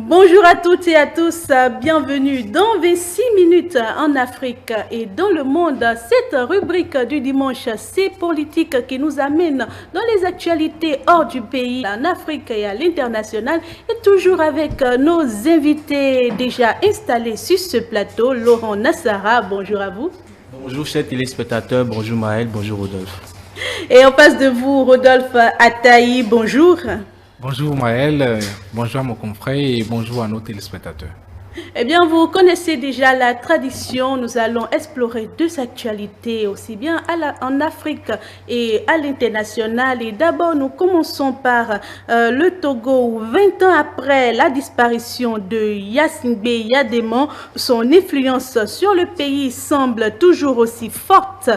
Bonjour à toutes et à tous, bienvenue dans 26 minutes en Afrique et dans le monde. Cette rubrique du dimanche, c'est politique qui nous amène dans les actualités hors du pays, en Afrique et à l'international. Et toujours avec nos invités déjà installés sur ce plateau. Laurent Nassara, bonjour à vous. Bonjour chers téléspectateurs, bonjour Maël, bonjour Rodolphe. Et en face de vous, Rodolphe Ataï, bonjour. Bonjour Maël, bonjour à mon confrère et bonjour à nos téléspectateurs. Eh bien, vous connaissez déjà la tradition. Nous allons explorer deux actualités, aussi bien en Afrique et à l'international. Et d'abord, nous commençons par le Togo, où 20 ans après la disparition de Yassingbe Yadéman, son influence sur le pays semble toujours aussi forte.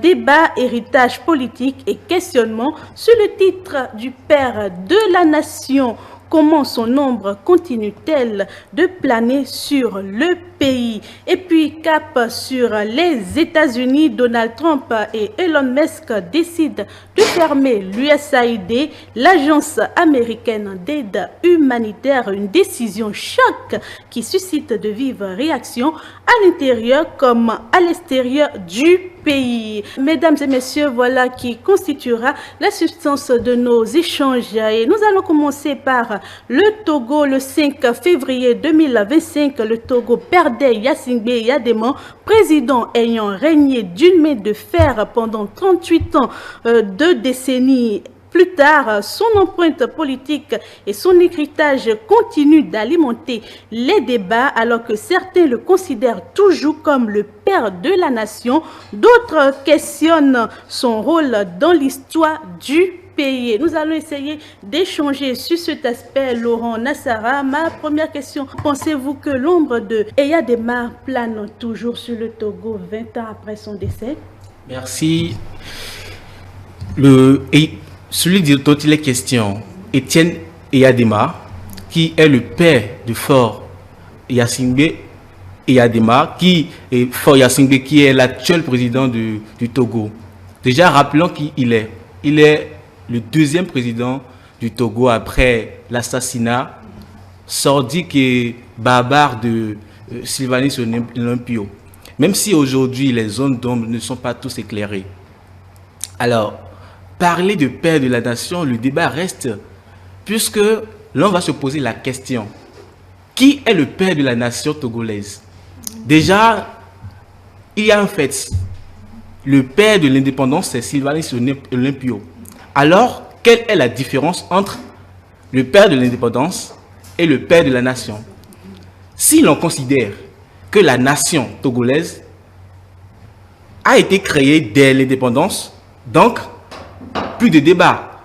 Débat, héritage politique et questionnement sur le titre du père de la nation. Comment son ombre continue-t-elle de planer sur le pays? Et puis, cap sur les États-Unis, Donald Trump et Elon Musk décident de fermer l'USAID, l'agence américaine d'aide humanitaire, une décision choc qui suscite de vives réactions à l'intérieur comme à l'extérieur du pays. Mesdames et messieurs, voilà qui constituera la substance de nos échanges. Et nous allons commencer par le Togo. Le 5 février 2025, le Togo perdait Yassingbe Yadéman, président ayant régné d'une main de fer pendant 38 ans, 2 décennies. Plus tard, son empreinte politique et son héritage continuent d'alimenter les débats alors que certains le considèrent toujours comme le père de la nation. D'autres questionnent son rôle dans l'histoire du pays. Nous allons essayer d'échanger sur cet aspect. Laurent Nassara, ma première question. Pensez-vous que l'ombre de Eyadéma plane toujours sur le Togo 20 ans après son décès? Merci. Celui dont il est question, Étienne Eyadéma, qui est le père de Faure Yassingbe Eyadéma, Faure Yassingbe, qui est l'actuel président du Togo. Déjà, rappelons qui il est. Il est le deuxième président du Togo après l'assassinat sordide et barbare de Sylvanus Olympio. Même si aujourd'hui les zones d'ombre ne sont pas tous éclairées. Alors, parler de père de la nation, le débat reste, puisque l'on va se poser la question, qui est le père de la nation togolaise? Déjà, il y a un fait, le père de l'indépendance, c'est Sylvanus Olympio. Alors, quelle est la différence entre le père de l'indépendance et le père de la nation? Si l'on considère que la nation togolaise a été créée dès l'indépendance, donc, plus de débat.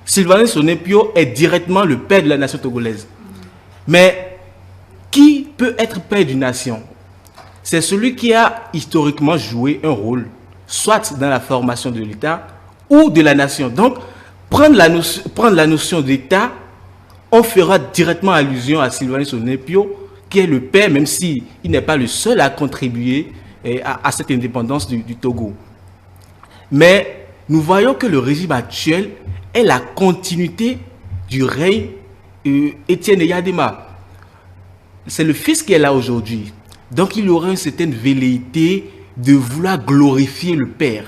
Sylvanus Olympio est directement le père de la nation togolaise. Mais qui peut être père d'une nation? C'est celui qui a historiquement joué un rôle, soit dans la formation de l'État ou de la nation. Donc, prendre la notion d'État, on fera directement allusion à Sylvanus Olympio, qui est le père, même s'il n'est pas le seul à contribuer à cette indépendance du Togo. Mais nous voyons que le régime actuel est la continuité du règne Étienne Eyadéma. C'est le fils qui est là aujourd'hui. Donc il aurait une certaine velléité de vouloir glorifier le père.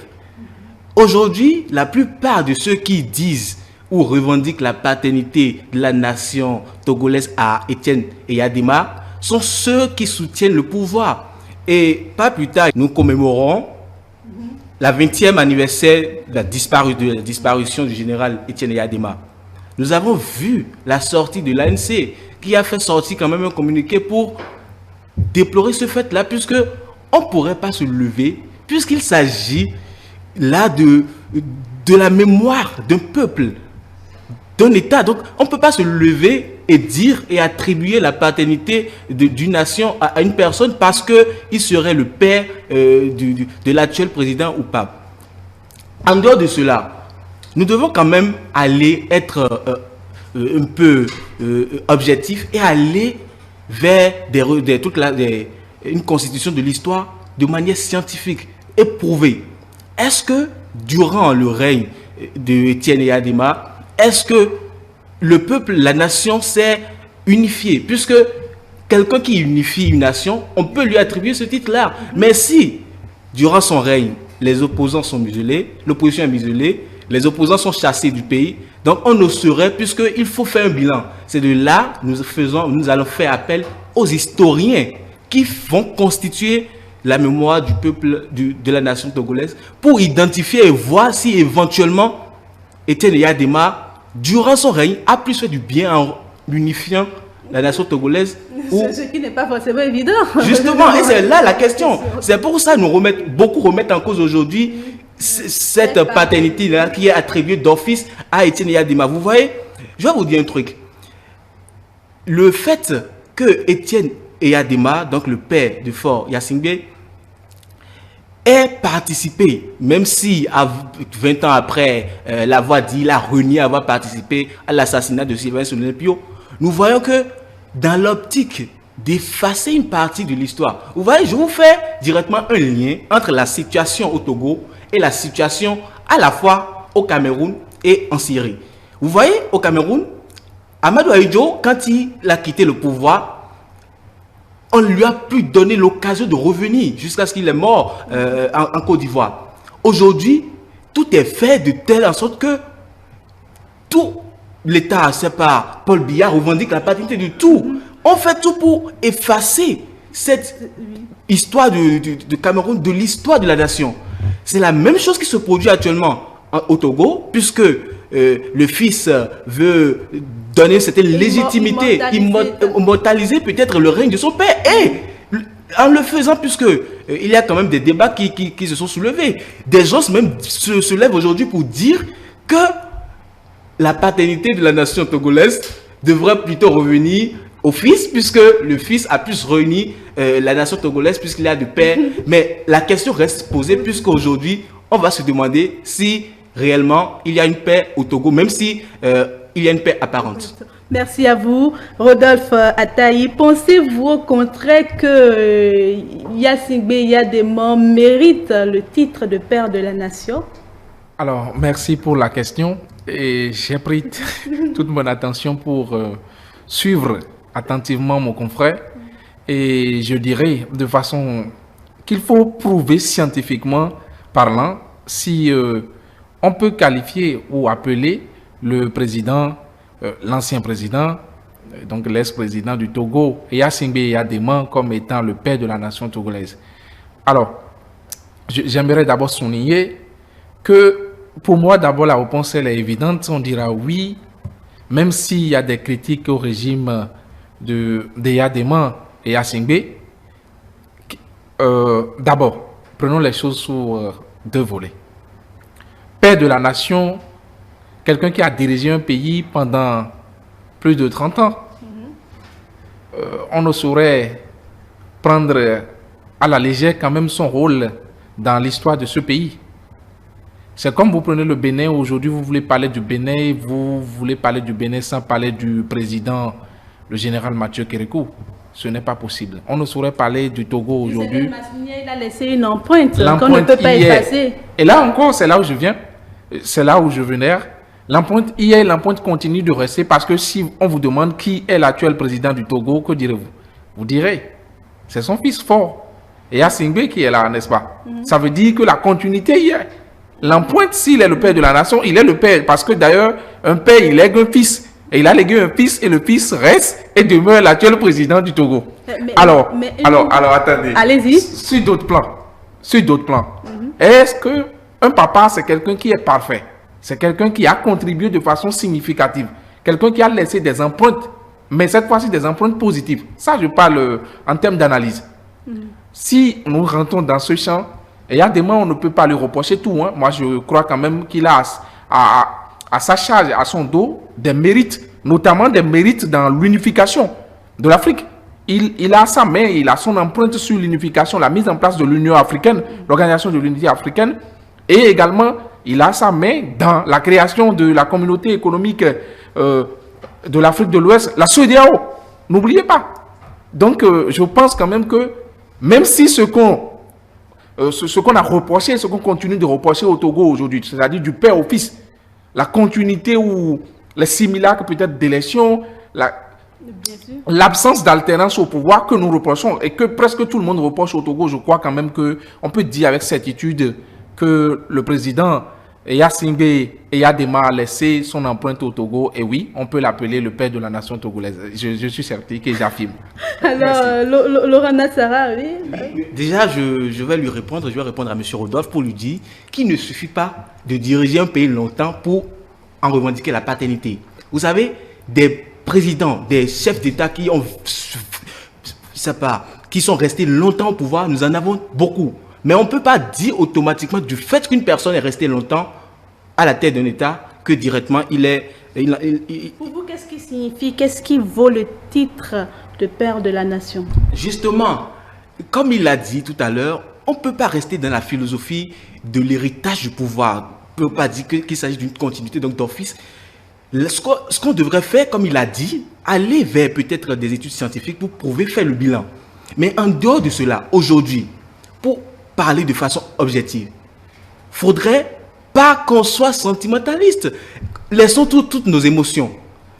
Aujourd'hui, la plupart de ceux qui disent ou revendiquent la paternité de la nation togolaise à Étienne Eyadéma sont ceux qui soutiennent le pouvoir. Et pas plus tard, nous commémorons la 20e anniversaire de la disparition du général Étienne Eyadéma. Nous avons vu la sortie de l'ANC qui a fait sortir quand même un communiqué pour déplorer ce fait-là, puisque on ne pourrait pas se lever, puisqu'il s'agit là de la mémoire d'un peuple, d'un État. Donc on ne peut pas se lever et dire et attribuer la paternité d'une nation à une personne parce qu'il serait le père de l'actuel président ou pas. En dehors de cela, nous devons quand même aller être un peu objectifs et aller vers une constitution de l'histoire de manière scientifique et prouvée. Est-ce que durant le règne de Étienne Eyadéma, est-ce que le peuple, la nation s'est unifié, puisque quelqu'un qui unifie une nation, on peut lui attribuer ce titre-là. Mais si, durant son règne, les opposants sont muselés, l'opposition est muselée, les opposants sont chassés du pays, donc on ne saurait, puisqu'il faut faire un bilan. C'est de là nous allons faire appel aux historiens qui vont constituer la mémoire du peuple de la nation togolaise pour identifier et voir si éventuellement Etienne Eyadema, durant son règne, a plus fait du bien en unifiant la nation togolaise. Ce qui n'est pas forcément évident. Justement, et c'est là la question. C'est pour ça que beaucoup remettent en cause aujourd'hui cette paternité-là qui est attribuée d'office à Etienne Eyadema. Vous voyez, je vais vous dire un truc. Le fait que Etienne Eyadema, donc le père de Faure Gnassingbé, ait participé, même si 20 ans après l'avoir dit, il a renié avoir participé à l'assassinat de Sylvain Solenpio, nous voyons que dans l'optique d'effacer une partie de l'histoire, vous voyez, je vous fais directement un lien entre la situation au Togo et la situation à la fois au Cameroun et en Syrie. Vous voyez, au Cameroun, Amadou Ahidjo, quand il a quitté le pouvoir, on ne lui a plus donné l'occasion de revenir jusqu'à ce qu'il est mort en Côte d'Ivoire. Aujourd'hui, tout est fait de telle sorte que tout l'État, c'est par Paul Biya, revendique la paternité de tout. On fait tout pour effacer cette histoire de Cameroun, de l'histoire de la nation. C'est la même chose qui se produit actuellement au Togo, puisque le fils veut donner cette légitimité, immortaliser peut-être le règne de son père. Et en le faisant, puisque il y a quand même des débats qui se sont soulevés, des gens même se lèvent aujourd'hui pour dire que la paternité de la nation togolaise devrait plutôt revenir au fils, puisque le fils a plus réuni la nation togolaise, puisqu'il a de père. Mais la question reste posée, puisqu'aujourd'hui, on va se demander si réellement il y a une paix au Togo, même si il y a une paix apparente. Merci à vous, Rodolphe Ataï. Pensez-vous au contraire que Gnassingbé Eyadema mérite le titre de père de la nation? Alors, merci pour la question. Et j'ai pris toute mon attention pour suivre attentivement mon confrère. Et je dirais de façon qu'il faut prouver scientifiquement parlant si on peut qualifier ou appeler le président, l'ancien président, donc l'ex-président du Togo, Gnassingbé Eyadema, comme étant le père de la nation togolaise. Alors, j'aimerais d'abord souligner que pour moi, d'abord, la réponse elle est évidente. On dira oui, même s'il y a des critiques au régime d'Eyadema et Gnassingbé. D'abord, prenons les choses sur deux volets. Père de la nation, quelqu'un qui a dirigé un pays pendant plus de 30 ans. On ne saurait prendre à la légère quand même son rôle dans l'histoire de ce pays. C'est comme vous prenez le Bénin, aujourd'hui vous voulez parler du Bénin, vous voulez parler du Bénin sans parler du président, le général Mathieu Kérékou. Ce n'est pas possible. On ne saurait parler du Togo aujourd'hui. Il a laissé une empreinte qu'on ne peut pas effacer. Et là encore, c'est là où je viens. C'est là où je venais. L'empreinte hier, l'empreinte continue de rester parce que si on vous demande qui est l'actuel président du Togo, que direz-vous? Vous direz, c'est son fils fort. Et Gnassingbé qui est là, n'est-ce pas? Ça veut dire que la continuité hier. L'empreinte, s'il est le père de la nation, il est le père. Parce que d'ailleurs, un père, il lègue un fils. Et il a légué un fils et le fils reste et demeure l'actuel président du Togo. Alors, attendez. Allez-y. Sur d'autres plans. Est-ce qu'un papa, c'est quelqu'un qui est parfait? C'est quelqu'un qui a contribué de façon significative. Quelqu'un qui a laissé des empreintes, mais cette fois-ci des empreintes positives. Ça, je parle en termes d'analyse. Si nous rentrons dans ce champ, et il y a des moments où on ne peut pas lui reprocher tout. Moi, je crois quand même qu'il a à sa charge, à son dos, des mérites, notamment des mérites dans l'unification de l'Afrique. Il a sa main, il a son empreinte sur l'unification, la mise en place de l'Union africaine, l'Organisation de l'Unité africaine, et également, il a sa main dans la création de la communauté économique de l'Afrique de l'Ouest, la CEDEAO. N'oubliez pas. Donc, je pense quand même que, même si ce qu'on a reproché, ce qu'on continue de reprocher au Togo aujourd'hui, c'est-à-dire du père au fils, la continuité ou les simulacres peut-être d'élection, l'absence d'alternance au pouvoir que nous reprochons et que presque tout le monde reproche au Togo, je crois quand même qu'on peut dire avec certitude que le président Gnassingbé Eyadema a laissé son empreinte au Togo, et oui, on peut l'appeler le père de la nation togolaise. Je suis certain que j'affirme. Alors, Laurent Nassara, oui. Déjà, je vais lui répondre, je vais répondre à M. Rodolphe pour lui dire qu'il ne suffit pas de diriger un pays longtemps pour en revendiquer la paternité. Vous savez, des présidents, des chefs d'État qui sont restés longtemps au pouvoir, nous en avons beaucoup. Mais on ne peut pas dire automatiquement du fait qu'une personne est restée longtemps à la tête d'un État que directement il est... Pour vous, qu'est-ce qui signifie, qu'est-ce qui vaut le titre de père de la nation? Justement, comme il l'a dit tout à l'heure, on ne peut pas rester dans la philosophie de l'héritage du pouvoir. On ne peut pas dire qu'il s'agit d'une continuité d'office. Ce qu'on devrait faire, comme il a dit, aller vers peut-être des études scientifiques pour prouver, faire le bilan. Mais en dehors de cela, aujourd'hui, pour parler de façon objective, faudrait pas qu'on soit sentimentaliste. Laissons toutes nos émotions.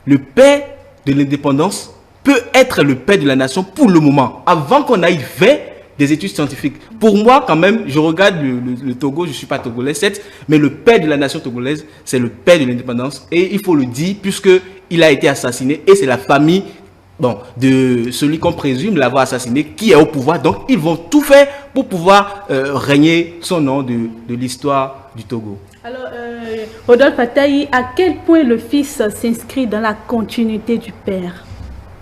Le père de l'indépendance peut être le père de la nation pour le moment, avant qu'on aille vers des études scientifiques. Pour moi, quand même, je regarde le Togo, je ne suis pas togolais, certes, mais le père de la nation togolaise, c'est le père de l'indépendance. Et il faut le dire, puisqu'il a été assassiné, et c'est la famille de celui qu'on présume l'avoir assassiné qui est au pouvoir. Donc, ils vont tout faire pour pouvoir régner son nom de l'histoire du Togo. Alors, Rodolphe Ataï, à quel point le fils s'inscrit dans la continuité du père?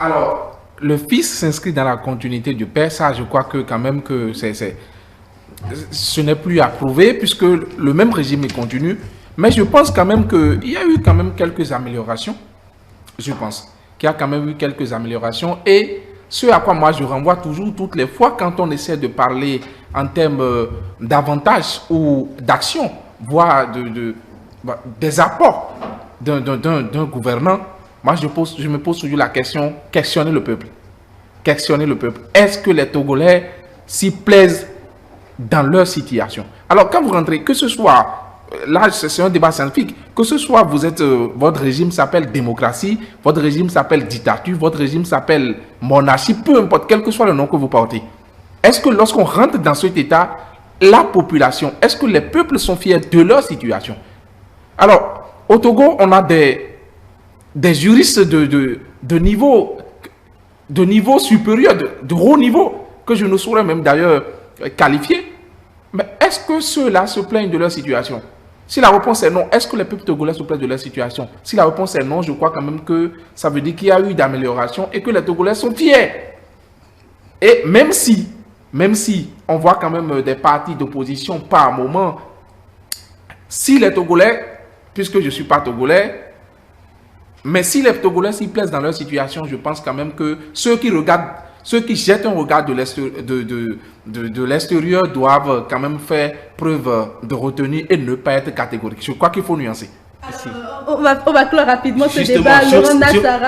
Alors, le fils s'inscrit dans la continuité du père, ça, je crois que quand même que ce n'est plus à prouver puisque le même régime est continu. Mais je pense quand même qu'il y a eu quand même quelques améliorations. Je pense qu'il y a quand même eu quelques améliorations. Et ce à quoi moi je renvoie toujours, toutes les fois, quand on essaie de parler en termes d'avantages ou d'actions, voire des apports d'un gouvernant, moi je me pose toujours la question, questionner le peuple. Questionner le peuple. Est-ce que les Togolais s'y plaisent dans leur situation? Alors quand vous rentrez, que ce soit... Là, c'est un débat scientifique. Que ce soit votre régime s'appelle démocratie, votre régime s'appelle dictature, votre régime s'appelle monarchie, peu importe, quel que soit le nom que vous portez. Est-ce que lorsqu'on rentre dans cet état, la population, est-ce que les peuples sont fiers de leur situation? Alors, au Togo, on a des juristes de niveau supérieur, de haut niveau, que je ne saurais même d'ailleurs qualifier. Mais est-ce que ceux-là se plaignent de leur situation? Si la réponse est non, est-ce que les peuples togolais se plaignent de leur situation? Si la réponse est non, je crois quand même que ça veut dire qu'il y a eu d'amélioration et que les Togolais sont fiers. Et même si on voit quand même des partis d'opposition par moment, si les Togolais, puisque je ne suis pas Togolais, mais si les Togolais s'y plaisent dans leur situation, je pense quand même que ceux qui jettent un regard de l'extérieur doivent quand même faire preuve de retenue et ne pas être catégoriques. Je crois qu'il faut nuancer. On va clore rapidement ce débat.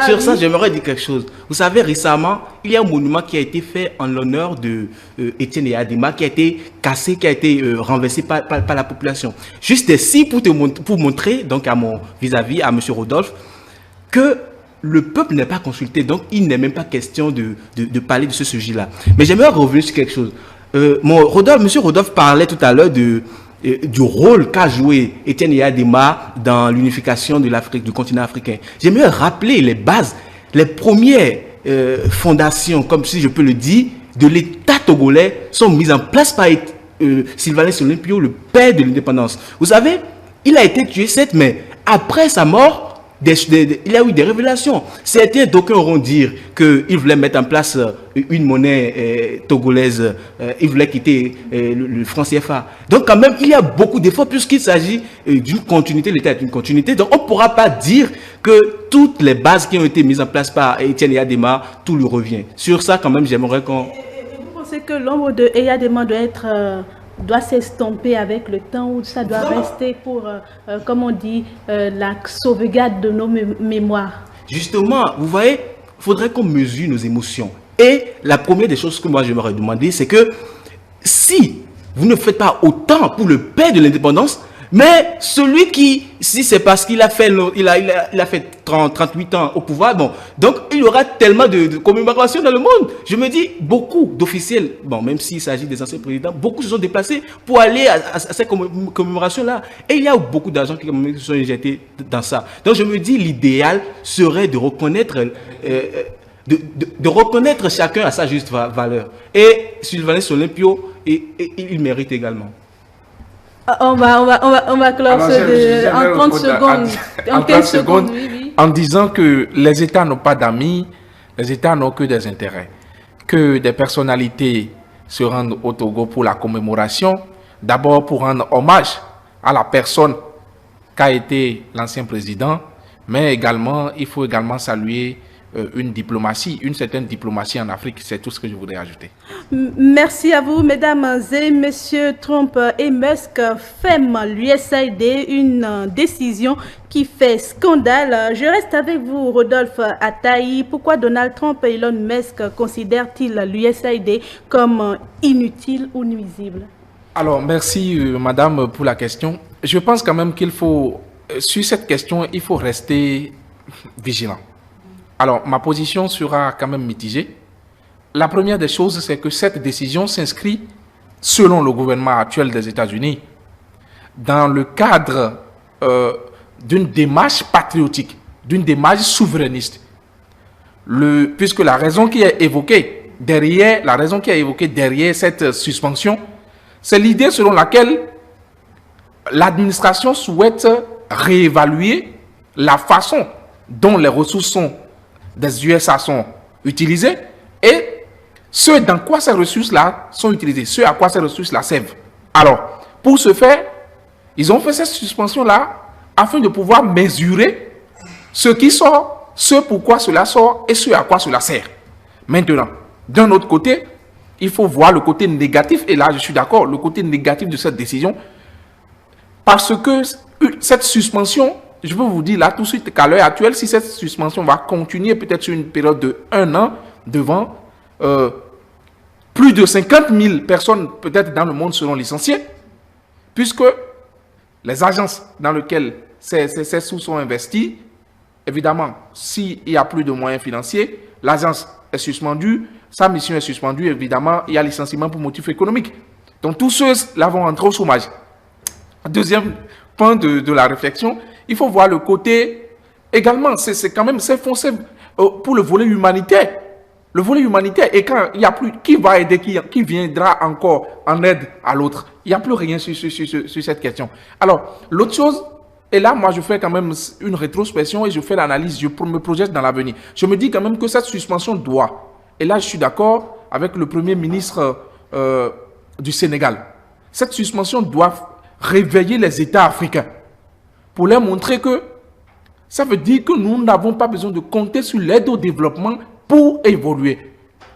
Sur ça, j'aimerais dire quelque chose. Vous savez, récemment, il y a un monument qui a été fait en l'honneur de Étienne Eyadema, qui a été cassé, qui a été renversé par la population. Juste ici, pour montrer donc à mon vis-à-vis, à M. Rodolphe, que le peuple n'est pas consulté, donc il n'est même pas question de parler de ce sujet-là. Mais j'aimerais revenir sur quelque chose. M. Rodolphe parlait tout à l'heure du rôle qu'a joué Étienne Eyadema dans l'unification de l'Afrique, du continent africain. J'aimerais rappeler les bases, les premières fondations, comme si je peux le dire, de l'État togolais sont mises en place par Sylvanus Olympio, le père de l'indépendance. Vous savez, il a été tué, certes, mais après sa mort, il y a eu des révélations. Certains d'aucuns auront dire qu'il voulait mettre en place une monnaie togolaise, il voulait quitter le franc CFA. Donc quand même, il y a beaucoup d'efforts puisqu'il s'agit d'une continuité, l'État est une continuité. Donc on ne pourra pas dire que toutes les bases qui ont été mises en place par Étienne Eyadema, tout lui revient. Sur ça, quand même, j'aimerais qu'on... Et vous pensez que l'ombre de Eyadema doit s'estomper avec le temps ou ça doit rester pour, comme on dit, la sauvegarde de nos mémoires? Justement, vous voyez, il faudrait qu'on mesure nos émotions. Et la première des choses que moi j'aimerais demander, c'est que si vous ne faites pas autant pour le père de l'indépendance, Mais celui qui, si c'est parce qu'il a fait, il a fait 38 ans au pouvoir, bon, donc il y aura tellement de commémorations dans le monde. Je me dis, beaucoup d'officiels, bon, même s'il s'agit des anciens présidents, beaucoup se sont déplacés pour aller à ces commémorations-là. Et il y a beaucoup d'argent qui se sont injectés dans ça. Donc je me dis, l'idéal serait de reconnaître, de reconnaître chacun à sa juste valeur. Et Sylvanus Olympio, il mérite également. On va clore en 30 secondes. En 15 secondes, oui. En disant que les États n'ont pas d'amis, les États n'ont que des intérêts. Que des personnalités se rendent au Togo pour la commémoration, d'abord pour rendre hommage à la personne qu'a été l'ancien président, mais également, il faut également saluer une diplomatie, une certaine diplomatie en Afrique. C'est tout ce que je voudrais ajouter. Merci à vous, mesdames et messieurs. Trump et Musk ferment l'USAID, une décision qui fait scandale. Je reste avec vous, Rodolphe Ataï. Pourquoi Donald Trump et Elon Musk considèrent-ils l'USAID comme inutile ou nuisible? Alors, merci, madame, pour la question. Je pense quand même qu'il faut, sur cette question, il faut rester vigilant. Alors, ma position sera quand même mitigée. La première des choses, c'est que cette décision s'inscrit, selon le gouvernement actuel des États-Unis, dans le cadre d'une démarche patriotique, d'une démarche souverainiste. Puisque la raison qui est évoquée derrière cette suspension, c'est l'idée selon laquelle l'administration souhaite réévaluer la façon dont les ressources des USA sont utilisées et ce dans quoi ces ressources-là sont utilisées, ce à quoi ces ressources-là servent. Alors, pour ce faire, ils ont fait cette suspension-là afin de pouvoir mesurer ce qui sort, ce pourquoi cela sort et ce à quoi cela sert. Maintenant, d'un autre côté, il faut voir le côté négatif, et là je suis d'accord, le côté négatif de cette décision, parce que cette suspension, je peux vous dire là tout de suite qu'à l'heure actuelle, si cette suspension va continuer peut-être sur une période de 1 an devant, plus de 50 000 personnes peut-être dans le monde seront licenciées, puisque les agences dans lesquelles ces sous sont investis, évidemment, s'il n'y a plus de moyens financiers, l'agence est suspendue, sa mission est suspendue, évidemment, il y a licenciement pour motif économique. Donc tous ceux-là vont entrer au chômage. Deuxième point de la réflexion, il faut voir le côté, également, c'est quand même, c'est foncé pour le volet humanitaire. Le volet humanitaire, et quand il n'y a plus, qui va aider, qui viendra encore en aide à l'autre? Il n'y a plus rien sur cette question. Alors, l'autre chose, et là, moi, je fais quand même une rétrospection et je fais l'analyse, je me projette dans l'avenir. Je me dis quand même que cette suspension doit, et là, je suis d'accord avec le Premier ministre du Sénégal, cette suspension doit réveiller les États africains pour leur montrer que ça veut dire que nous n'avons pas besoin de compter sur l'aide au développement pour évoluer.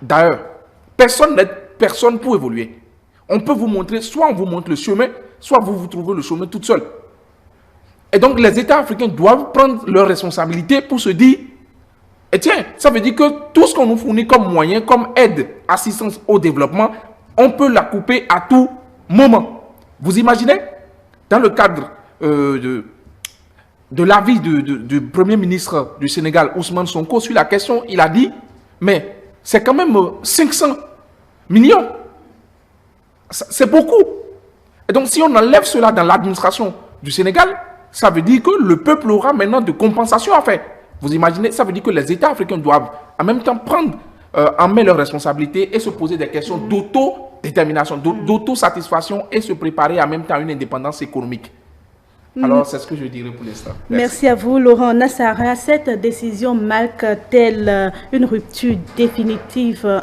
D'ailleurs, personne n'aide personne pour évoluer. On peut vous montrer, soit on vous montre le chemin, soit vous trouvez le chemin toute seule. Et donc, les États africains doivent prendre leurs responsabilités pour se dire, et tiens, ça veut dire que tout ce qu'on nous fournit comme moyen, comme aide, assistance au développement, on peut la couper à tout moment. Vous imaginez, dans le cadre de l'avis du Premier ministre du Sénégal, Ousmane Sonko, sur la question, il a dit, mais c'est quand même 500 millions. C'est beaucoup. Et donc, si on enlève cela dans l'administration du Sénégal, ça veut dire que le peuple aura maintenant de compensation à faire. Vous imaginez, ça veut dire que les États africains doivent en même temps prendre en main leurs responsabilités et se poser des questions d'autodétermination, d'autosatisfaction et se préparer en même temps à une indépendance économique. Alors, c'est ce que je dirais pour l'instant. Merci à vous, Laurent Nassara. Cette décision marque-t-elle une rupture définitive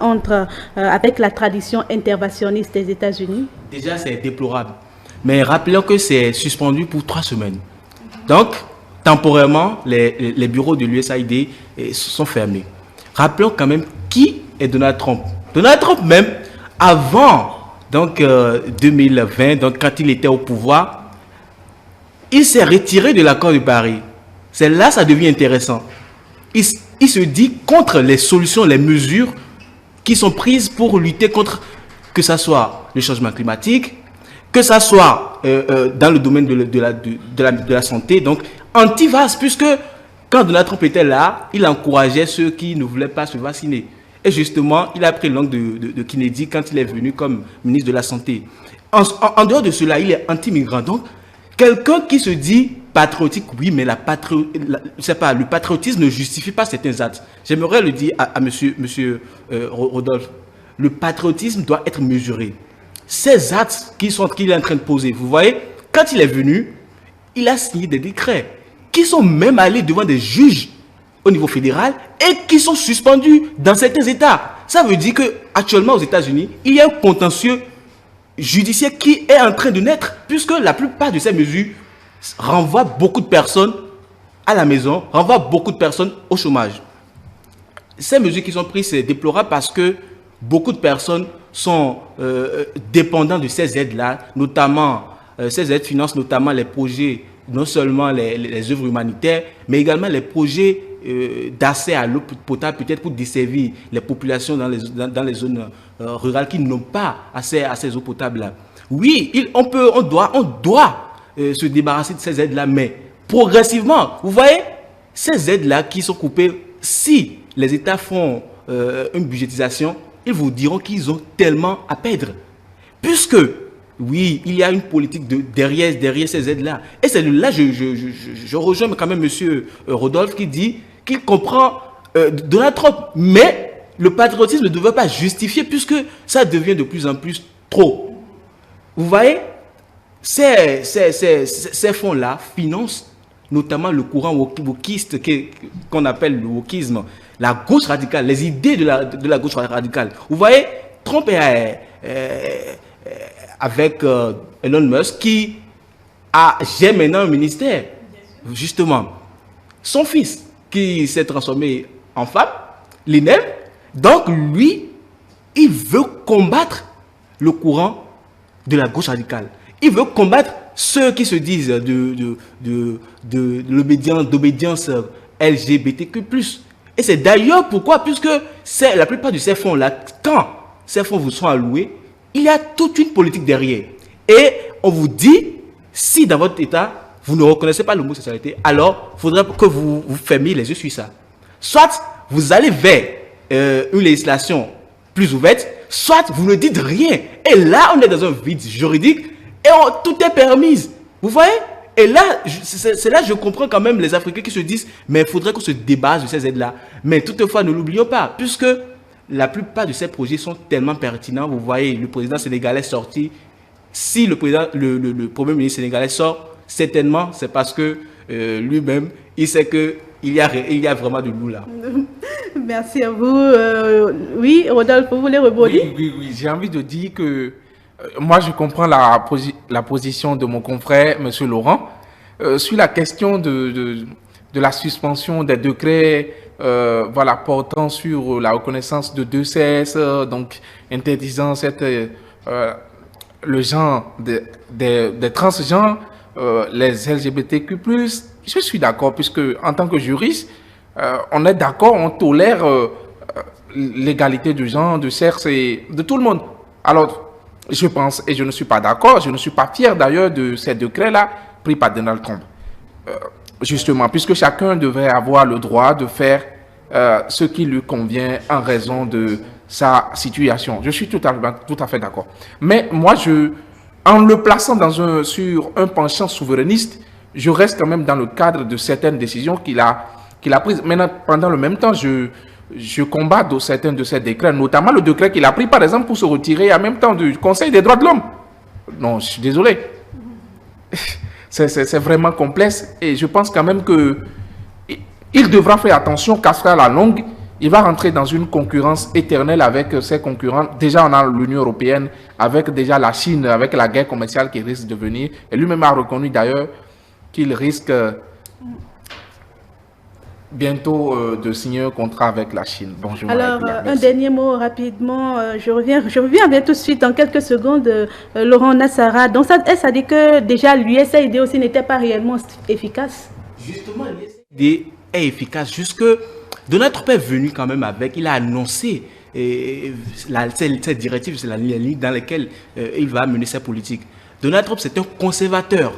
avec la tradition interventionniste des États-Unis? Déjà, c'est déplorable. Mais rappelons que c'est suspendu pour 3 semaines. Donc, temporairement, les bureaux de l'USAID sont fermés. Rappelons quand même qui est Donald Trump. Donald Trump même, avant 2020, donc quand il était au pouvoir, il s'est retiré de l'accord de Paris. C'est là que ça devient intéressant. Il se dit contre les solutions, les mesures qui sont prises pour lutter contre, que ce soit le changement climatique, que ce soit dans le domaine de la santé, donc anti-vax, puisque quand Donald Trump était là, il encourageait ceux qui ne voulaient pas se vacciner. Et justement, il a pris l'angle de Kennedy quand il est venu comme ministre de la Santé. En dehors de cela, il est anti-migrant. Donc, quelqu'un qui se dit patriotique, oui, mais le patriotisme ne justifie pas certains actes. J'aimerais le dire à monsieur Rodolphe. Le patriotisme doit être mesuré. Ces actes qu'il est en train de poser, vous voyez, quand il est venu, il a signé des décrets qui sont même allés devant des juges au niveau fédéral et qui sont suspendus dans certains États. Ça veut dire qu'actuellement aux États-Unis, il y a un contentieux judiciaire qui est en train de naître, puisque la plupart de ces mesures renvoient beaucoup de personnes à la maison, renvoient beaucoup de personnes au chômage. Ces mesures qui sont prises, c'est déplorable parce que beaucoup de personnes sont dépendantes de ces aides-là, notamment, ces aides financent notamment les projets, non seulement les œuvres humanitaires, mais également les projets d'accès à l'eau potable, peut-être pour desservir les populations dans les zones rurales qui n'ont pas accès à ces eaux potables-là. Oui, on doit se débarrasser de ces aides-là, mais progressivement, vous voyez, ces aides-là qui sont coupées, si les États font une budgétisation, ils vous diront qu'ils ont tellement à perdre. Puisque, oui, il y a une politique derrière ces aides-là. Et c'est là je rejoins quand même M. Rodolphe qui dit qu'il comprend Donald Trump. Mais le patriotisme ne devrait pas justifier puisque ça devient de plus en plus trop. Vous voyez, ces fonds-là financent notamment le courant wokiste qu'on appelle le wokisme, la gauche radicale, les idées de la gauche radicale. Vous voyez, Trump est avec Elon Musk qui gère maintenant un ministère, justement. Son fils qui s'est transformé en femme, l'INEM, donc lui, il veut combattre le courant de la gauche radicale. Il veut combattre ceux qui se disent d'obédience LGBTQ+. Et c'est d'ailleurs pourquoi, puisque la plupart de ces fonds-là, quand ces fonds vous sont alloués, il y a toute une politique derrière. Et on vous dit, si dans votre État, vous ne reconnaissez pas l'homosexualité, alors il faudrait que vous fermiez les yeux sur ça. Soit vous allez vers une législation plus ouverte, soit vous ne dites rien. Et là, on est dans un vide juridique et tout est permis. Vous voyez? Et là, c'est là que je comprends quand même les Africains qui se disent, mais il faudrait qu'on se débarrasse de ces aides-là. Mais toutefois, ne l'oublions pas, puisque la plupart de ces projets sont tellement pertinents. Vous voyez, le président sénégalais sorti. Si le premier ministre sénégalais sort, certainement, c'est parce que lui-même, il sait qu'il y a vraiment de loup là. Merci à vous. Oui, Rodolphe, vous voulez rebondir? Oui. J'ai envie de dire que moi, je comprends la position de mon confrère, M. Laurent, sur la question de la suspension des décrets portant sur la reconnaissance de deux sexes, donc interdisant le genre des transgenres, les LGBTQ+. Je suis d'accord, puisque en tant que juriste, on est d'accord, on tolère l'égalité du genre, du sexe et de tout le monde. Alors, je pense, et je ne suis pas d'accord, je ne suis pas fier d'ailleurs de ces décrets-là pris par Donald Trump. Justement, puisque chacun devrait avoir le droit de faire ce qui lui convient en raison de sa situation. Je suis tout à fait d'accord. Mais moi, en le plaçant sur un penchant souverainiste, je reste quand même dans le cadre de certaines décisions qu'il a prises. Maintenant, pendant le même temps, je combats certains de ces décrets, notamment le décret qu'il a pris, par exemple, pour se retirer en même temps du Conseil des droits de l'homme. Non, je suis désolé. C'est vraiment complexe et je pense quand même qu'il devra faire attention qu'à la longue, il va rentrer dans une concurrence éternelle avec ses concurrents. Déjà, on a l'Union européenne, avec déjà la Chine, avec la guerre commerciale qui risque de venir. Et lui-même a reconnu d'ailleurs qu'il risque bientôt de signer un contrat avec la Chine. Bon, alors, un dernier mot rapidement. Je reviens bien tout de suite en quelques secondes. Laurent Nassara. Donc, ça dit que déjà l'USAID aussi n'était pas réellement efficace. Justement, l'USAID est efficace. Jusque Donald Trump est venu quand même il a annoncé cette directive, c'est la ligne dans laquelle il va mener sa politique. Donald Trump, c'est un conservateur.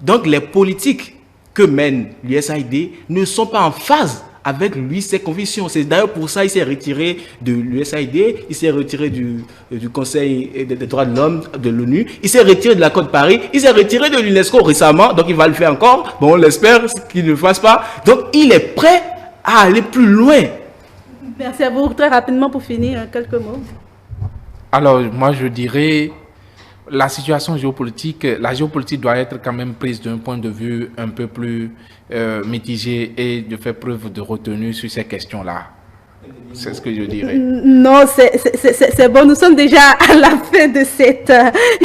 Donc, les politiques que mène l'USAID ne sont pas en phase avec lui, ses convictions. C'est d'ailleurs pour ça qu'il s'est retiré de l'USAID, il s'est retiré du Conseil des droits de l'homme de l'ONU, il s'est retiré de l'accord de Paris, il s'est retiré de l'UNESCO récemment, donc il va le faire encore. Bon, on l'espère qu'il ne le fasse pas. Donc, il est prêt à aller plus loin. Merci à vous. Très rapidement pour finir, quelques mots. Alors, moi, je dirais, la situation géopolitique, la géopolitique doit être quand même prise d'un point de vue un peu plus mitigé et de faire preuve de retenue sur ces questions-là. C'est ce que je dirais. Non, c'est bon. Nous sommes déjà à la fin de cette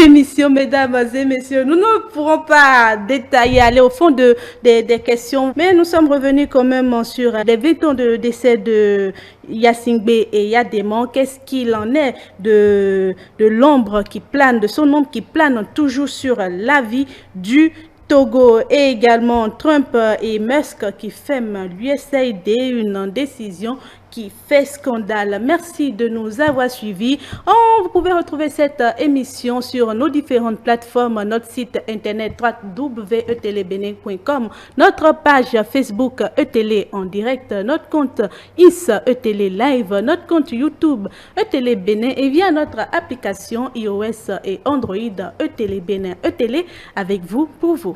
émission, mesdames et messieurs. Nous ne pourrons pas détailler, aller au fond des questions, mais nous sommes revenus quand même sur les 20 ans de décès de Yassingbe et Yadema. Qu'est-ce qu'il en est de l'ombre qui plane, de son ombre qui plane toujours sur la vie du Togo, et également Trump et Musk qui ferment l'USAID, une décision qui fait scandale. Merci de nous avoir suivis. Vous pouvez retrouver cette émission sur nos différentes plateformes, notre site internet www.etelebenin.com, notre page Facebook Etele en direct, notre compte IS Etele Live, notre compte YouTube Etele Benin et via notre application iOS et Android Etele Benin. Etele avec vous pour vous.